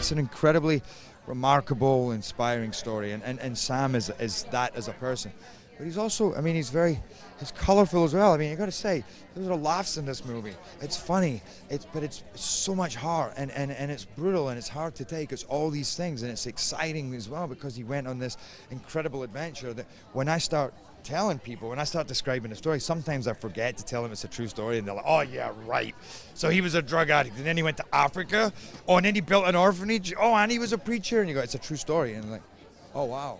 it's an incredibly remarkable, inspiring story, and Sam is that as a person. But he's also, I mean, he's colorful as well. I mean, you got to say, there's a lot of laughs in this movie. It's funny, but it's so much heart, and it's brutal, and it's hard to take. It's all these things, and it's exciting as well, because he went on this incredible adventure that when I start telling people, when I start describing the story, sometimes I forget to tell them it's a true story, and they're like, oh yeah, right. So he was a drug addict, and then he went to Africa, and then he built an orphanage, and he was a preacher, and you go, it's a true story, and like, oh wow.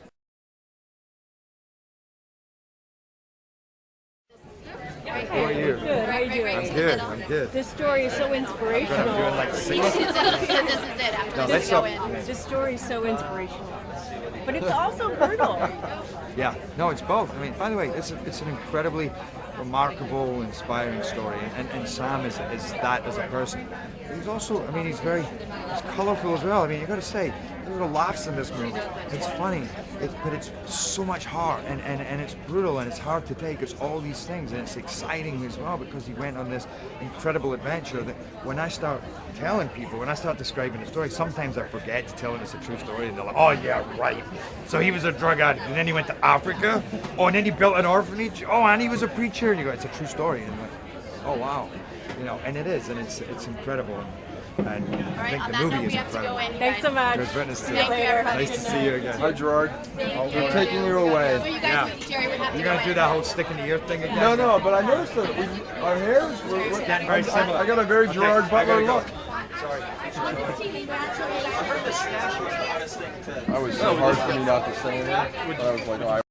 How are you? Good. How are you doing? I'm good. I'm good. This story is so inspirational. I'm doing like six. This is it. After this, go in. This story is so inspirational, but it's also brutal. Yeah. No, it's both. I mean, by the way, it's an incredibly remarkable, inspiring story, and Sam is that as a person. He's also, I mean, he's colorful as well. I mean, you got to say, there's a lot of laughs in this movie. It's funny, but it's so much heart, and it's brutal, and it's hard to take. It's all these things, and it's exciting as well, because he went on this incredible adventure that when I start telling people, when I start describing the story, sometimes I forget to tell them it's a true story, and they're like, oh yeah, right. So he was a drug addict, and then he went to Africa, and then he built an orphanage, and he was a preacher, and you go, it's a true story, and like, oh wow. You know, and it is, and it's incredible, and I think the movie is incredible. Thanks so much. Good witness to you. Thank you, everybody. Nice to see you again. Hi, Gerard. We're taking you away. Well, you guys, Jerry, we have to You go gonna do in. that whole stick in the ear thing again? No, but I noticed that our hairs were getting very similar. I got a very Gerard Butler look. Sorry. That was so hard for me not to say it. I was like, oh,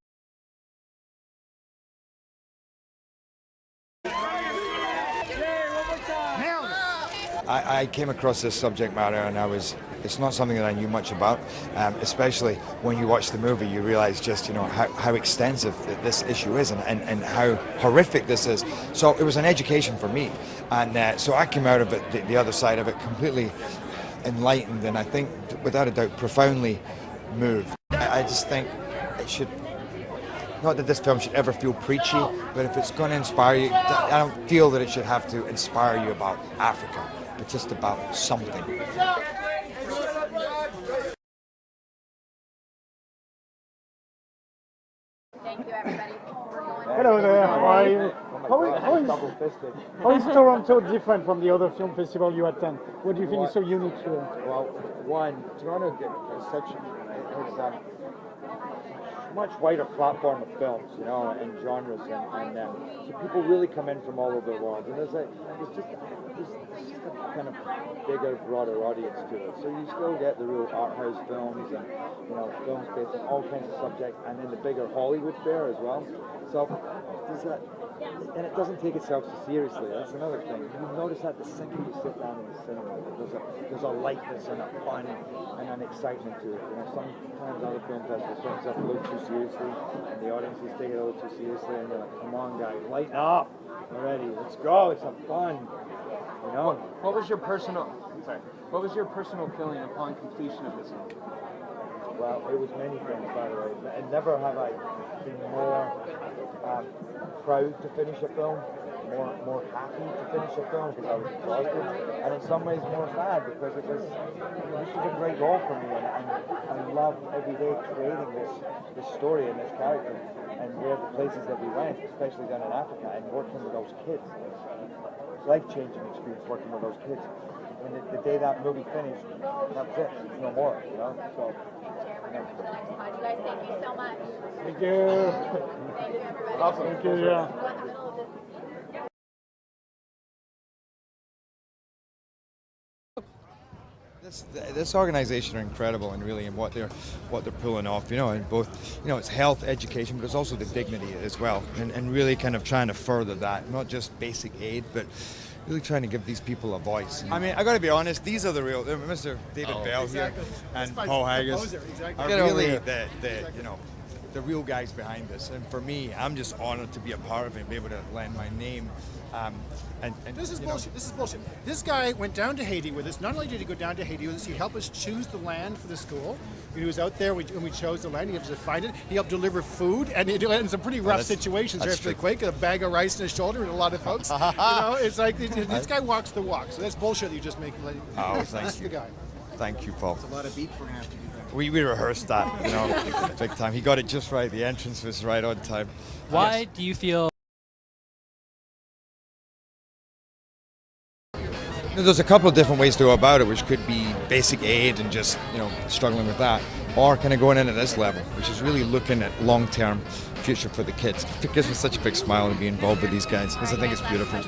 I came across this subject matter, and it's not something that I knew much about, especially when you watch the movie, you realize just, how extensive this issue is, and how horrific this is. So it was an education for me, and so I came out of it, the other side of it, completely enlightened, and I think, without a doubt, profoundly moved. I just think it should, not that this film should ever feel preachy, but if it's going to inspire you, I don't feel that it should have to inspire you about Africa, but just about something. Thank you, everybody. Hello there, how are you? How is Toronto different from the other film festival you attend? What do you think is so unique here? Well, one, Toronto is such a much wider platform of films, and genres, and so people really come in from all over the world, and there's just a kind of bigger, broader audience to it. So you still get the real art house films, and films based on all kinds of subjects, and then the bigger Hollywood fare as well. So there's that. And it doesn't take itself so seriously. That's another thing. You notice that the second you sit down in the cinema, there's a lightness and a fun and an excitement to it. Sometimes other film festivals take themselves a little too seriously, and the audiences take it a little too seriously, and you're like, come on, guys, lighten up already. Let's go. It's some fun. What was your personal feeling upon completion of this film? Well, it was many things, by the way. And never have I been more proud to finish a film, more happy to finish a film, because I was exhausted, and in some ways more sad, because this was a great role for me, and I love every day creating this story and this character, and the places that we went, especially down in Africa, and working with those kids. Life-changing experience working with those kids. And the day that movie finished, that was it. There's no more, So. You guys, thank you so much. Thank you. Thank you, everybody. Awesome. Thank you, yeah. This organization are incredible, and really in what they're pulling off, and both, it's health, education, but it's also the dignity as well, and really kind of trying to further that, not just basic aid, but really trying to give these people a voice. I mean, I got to be honest, these are the real, Mr. David Bell here and Paul Haggis are really the real guys behind this. And for me, I'm just honored to be a part of it and be able to lend my name. And this is bullshit. This is bullshit. This guy went down to Haiti with us. Not only did he go down to Haiti with us, he helped us choose the land for the school. He was out there when we chose the land. He helped us find it. He helped deliver food, and in some pretty rough situations there after the quake. A bag of rice in his shoulder and a lot of folks. It's like this guy walks the walk. So that's bullshit that you just make. Thank That's you. the guy. Thank you, Paul. A lot of beat for him to do that. We rehearsed that, you know, big time. He got it just right. The entrance was right on time. Why do you feel? There's a couple of different ways to go about it, which could be basic aid and just, you know, struggling with that, or kind of going in at this level, which is really looking at long-term future for the kids. It gives me such a big smile to be involved with these guys, because I think it's beautiful.